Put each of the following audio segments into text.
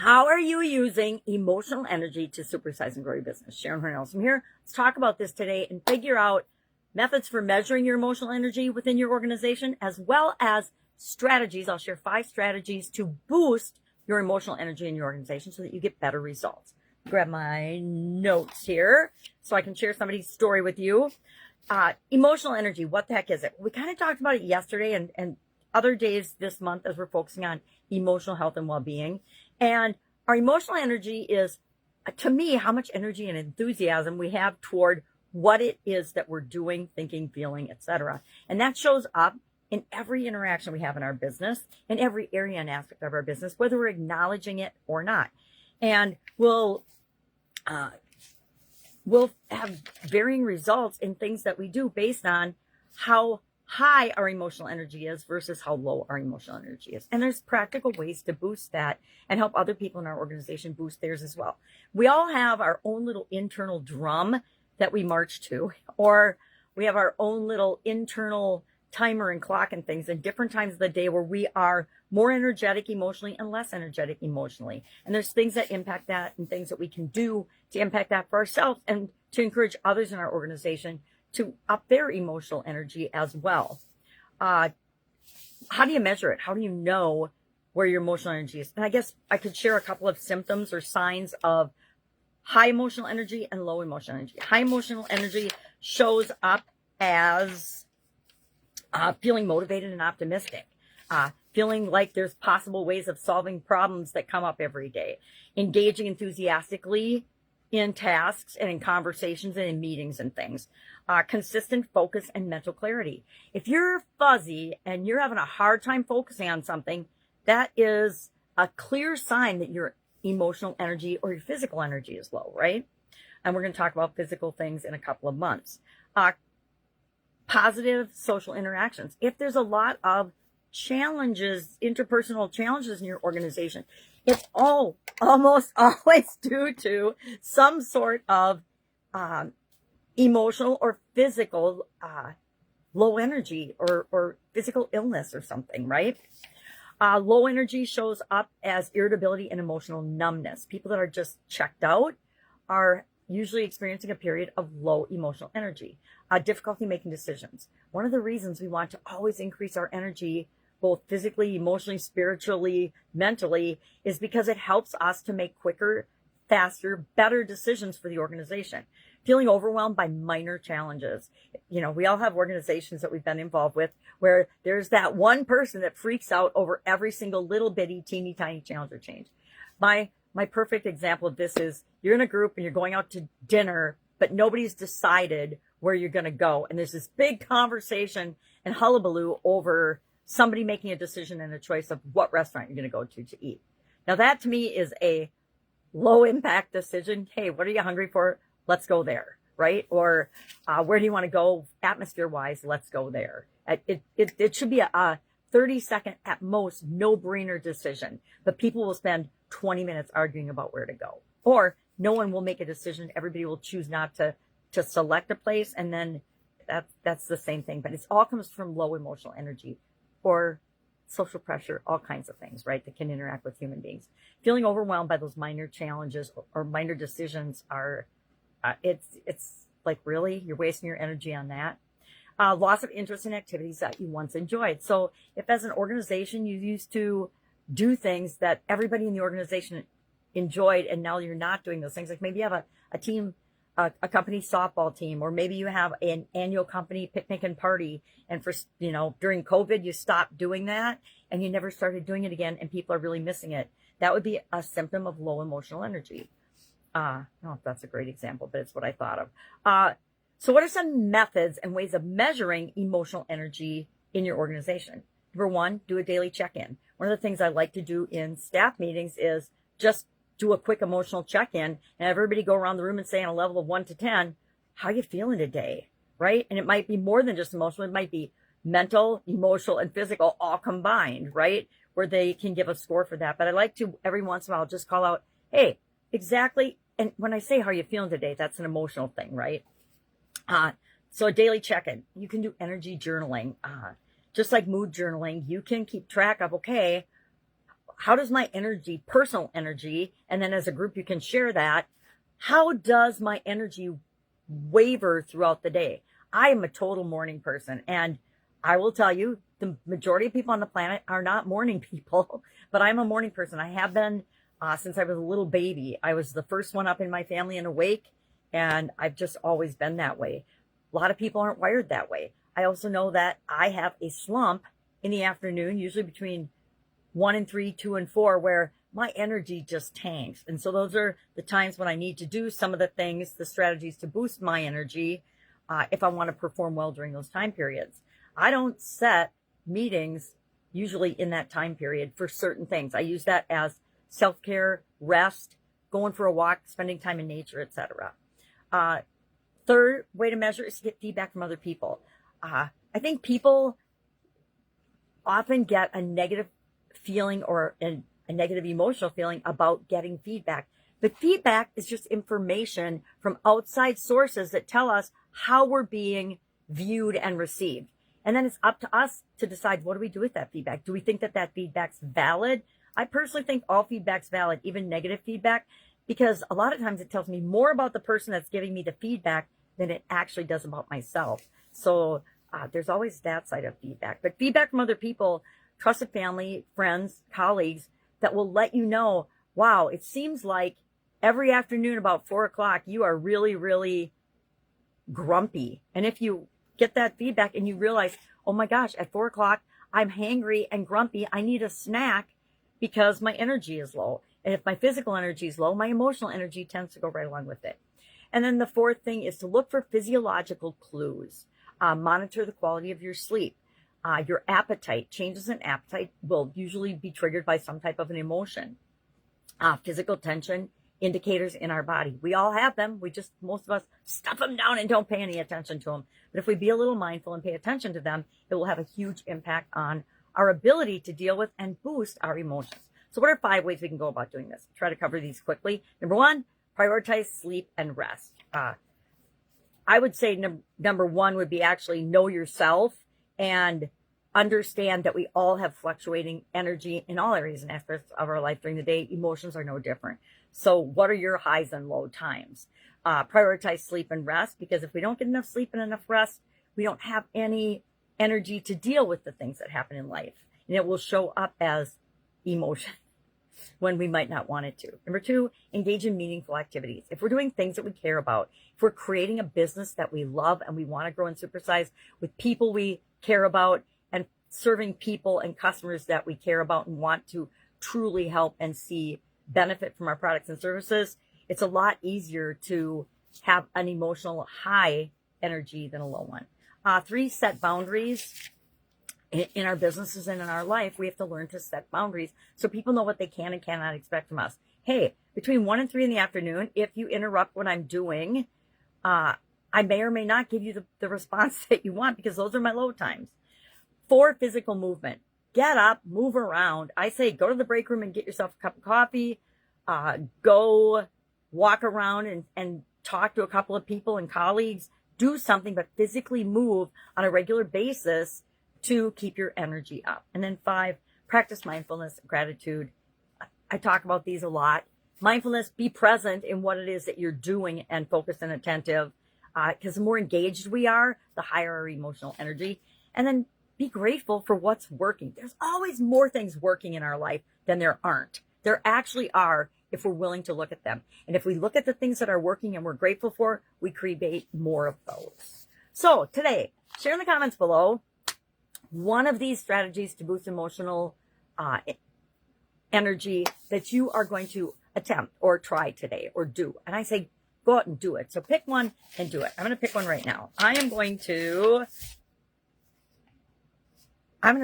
How are you using emotional energy to supersize and grow your business? Sharon Horne-Ellstrom here. Let's talk about this today and figure out methods for measuring your emotional energy within your organization, as well as strategies. I'll share 5 strategies to boost your emotional energy in your organization so that you get better results. Grab my notes here so I can share somebody's story with you. Emotional energy, what the heck is it? We kind of talked about it yesterday and other days this month as we're focusing on emotional health and well-being. And our emotional energy is, to me, how much energy and enthusiasm we have toward what it is that we're doing, thinking, feeling, etc. And that shows up in every interaction we have in our business, in every area and aspect of our business, whether we're acknowledging it or not. And we'll have varying results in things that we do based on how high our emotional energy is versus how low our emotional energy is. And there's practical ways to boost that and help other people in our organization boost theirs as well. We all have our own little internal drum that we march to, or we have our own little internal timer and clock and things in different times of the day where we are more energetic emotionally and less energetic emotionally. And there's things that impact that and things that we can do to impact that for ourselves and to encourage others in our organization to up their emotional energy as well. How do you measure it? How do you know where your emotional energy is? And I guess I could share a couple of symptoms or signs of high emotional energy and low emotional energy. High emotional energy shows up as feeling motivated and optimistic, feeling like there's possible ways of solving problems that come up every day, engaging enthusiastically in tasks and in conversations and in meetings and things, consistent focus and mental clarity. If you're fuzzy and you're having a hard time focusing on something, that is a clear sign that your emotional energy or your physical energy is low, right? And we're going to talk about physical things in a couple of months. Positive social interactions. If there's a lot of challenges, interpersonal challenges in your organization, it's almost always due to some sort of emotional or physical low energy or physical illness or something, right? Low energy shows up as irritability and emotional numbness. People that are just checked out are usually experiencing a period of low emotional energy. Difficulty making decisions. One of the reasons we want to always increase our energy, both physically, emotionally, spiritually, mentally, is because it helps us to make quicker, faster, better decisions for the organization. Feeling overwhelmed by minor challenges. You know, we all have organizations that we've been involved with where there's that one person that freaks out over every single little bitty, teeny tiny challenge or change. My perfect example of this is you're in a group and you're going out to dinner, but nobody's decided where you're going to go. And there's this big conversation and hullabaloo over somebody making a decision and a choice of what restaurant you're going to go to eat. Now that to me is a low impact decision. Hey, what are you hungry for? Let's go there, right? Or where do you want to go atmosphere wise? Let's go there. It should be a 30-second at most no-brainer decision, but people will spend 20 minutes arguing about where to go. Or no one will make a decision. Everybody will choose not to select a place, and then that's the same thing. But it all comes from low emotional energy or social pressure, all kinds of things, right, that can interact with human beings. Feeling overwhelmed by those minor challenges or minor decisions are, it's like, really, you're wasting your energy on that. Loss of interest in activities that you once enjoyed. So if as an organization you used to do things that everybody in the organization enjoyed and now you're not doing those things, like maybe you have a team, a company softball team, or maybe you have an annual company picnic and party, and for, during COVID you stopped doing that and you never started doing it again and people are really missing it. That would be a symptom of low emotional energy. I don't know if that's a great example, but it's what I thought of. So what are some methods and ways of measuring emotional energy in your organization? Number 1, do a daily check-in. One of the things I like to do in staff meetings is just do a quick emotional check-in and everybody go around the room and say on a level of 1 to 10, how you feeling today, right? And it might be more than just emotional. It might be mental, emotional, and physical all combined, right? Where they can give a score for that. But I like to every once in a while just call out, hey, exactly. And when I say how you feeling today, that's an emotional thing, right? So a daily check-in. You can do energy journaling. Just like mood journaling, you can keep track of, okay, how does my energy, personal energy, and then as a group you can share that, how does my energy waver throughout the day? I am a total morning person, and I will tell you, the majority of people on the planet are not morning people, but I'm a morning person. I have been since I was a little baby. I was the first one up in my family and awake, and I've just always been that way. A lot of people aren't wired that way. I also know that I have a slump in the afternoon, usually between 1 and 3, 2 and 4, where my energy just tanks. And so those are the times when I need to do some of the things, the strategies to boost my energy if I want to perform well during those time periods. I don't set meetings usually in that time period for certain things. I use that as self-care, rest, going for a walk, spending time in nature, etc. Third way to measure is to get feedback from other people. I think people often get a negative feeling or a negative emotional feeling about getting feedback. But feedback is just information from outside sources that tell us how we're being viewed and received. And then it's up to us to decide, what do we do with that feedback? Do we think that that feedback's valid? I personally think all feedback's valid, even negative feedback, because a lot of times it tells me more about the person that's giving me the feedback than it actually does about myself. So there's always that side of feedback. But feedback from other people, trusted family, friends, colleagues, that will let you know, wow, it seems like every afternoon about 4 o'clock, you are really, really grumpy. And if you get that feedback and you realize, oh my gosh, at 4 o'clock, I'm hangry and grumpy. I need a snack because my energy is low. And if my physical energy is low, my emotional energy tends to go right along with it. And then the fourth thing is to look for physiological clues. Monitor the quality of your sleep. Your appetite, changes in appetite will usually be triggered by some type of an emotion. Physical tension, indicators in our body. We all have them. Most of us stuff them down and don't pay any attention to them. But if we be a little mindful and pay attention to them, it will have a huge impact on our ability to deal with and boost our emotions. So what are 5 ways we can go about doing this? Try to cover these quickly. Number 1, prioritize sleep and rest. I would say number 1 would be actually know yourself and understand that we all have fluctuating energy in all areas and aspects of our life during the day. Emotions are no different. So what are your highs and low times? Prioritize sleep and rest, because if we don't get enough sleep and enough rest, we don't have any energy to deal with the things that happen in life. And it will show up as emotion when we might not want it to. Number 2, engage in meaningful activities. If we're doing things that we care about, if we're creating a business that we love and we want to grow and supersize with people we care about, and serving people and customers that we care about and want to truly help and see benefit from our products and services, it's a lot easier to have an emotional high energy than a low one. 3, set boundaries. In our businesses and in our life, we have to learn to set boundaries so people know what they can and cannot expect from us. Hey, between 1 and 3 in the afternoon, if you interrupt what I'm doing, I may or may not give you the response that you want, because those are my low times. 4, physical movement. Get up, move around. I say go to the break room and get yourself a cup of coffee. Go walk around and talk to a couple of people and colleagues. Do something, but physically move on a regular basis to keep your energy up. And then 5, practice mindfulness, gratitude. I talk about these a lot. Mindfulness, be present in what it is that you're doing and focused and attentive. Because the more engaged we are, the higher our emotional energy. And then be grateful for what's working. There's always more things working in our life than there aren't. There actually are, if we're willing to look at them. And if we look at the things that are working and we're grateful for, we create more of those. So today, share in the comments below one of these strategies to boost emotional energy that you are going to attempt or try today or do. And I say, go out and do it. So pick one and do it. I'm going to pick one right now. I'm going to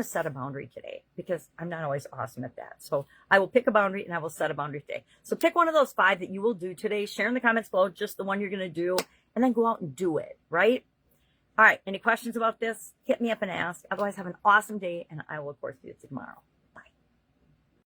set a boundary today, because I'm not always awesome at that. So I will pick a boundary and I will set a boundary today. So pick one of those 5 that you will do today. Share in the comments below just the one you're going to do, and then go out and do it, right? All right. Any questions about this? Hit me up and ask. Otherwise, have an awesome day, and I will, of course, see you tomorrow.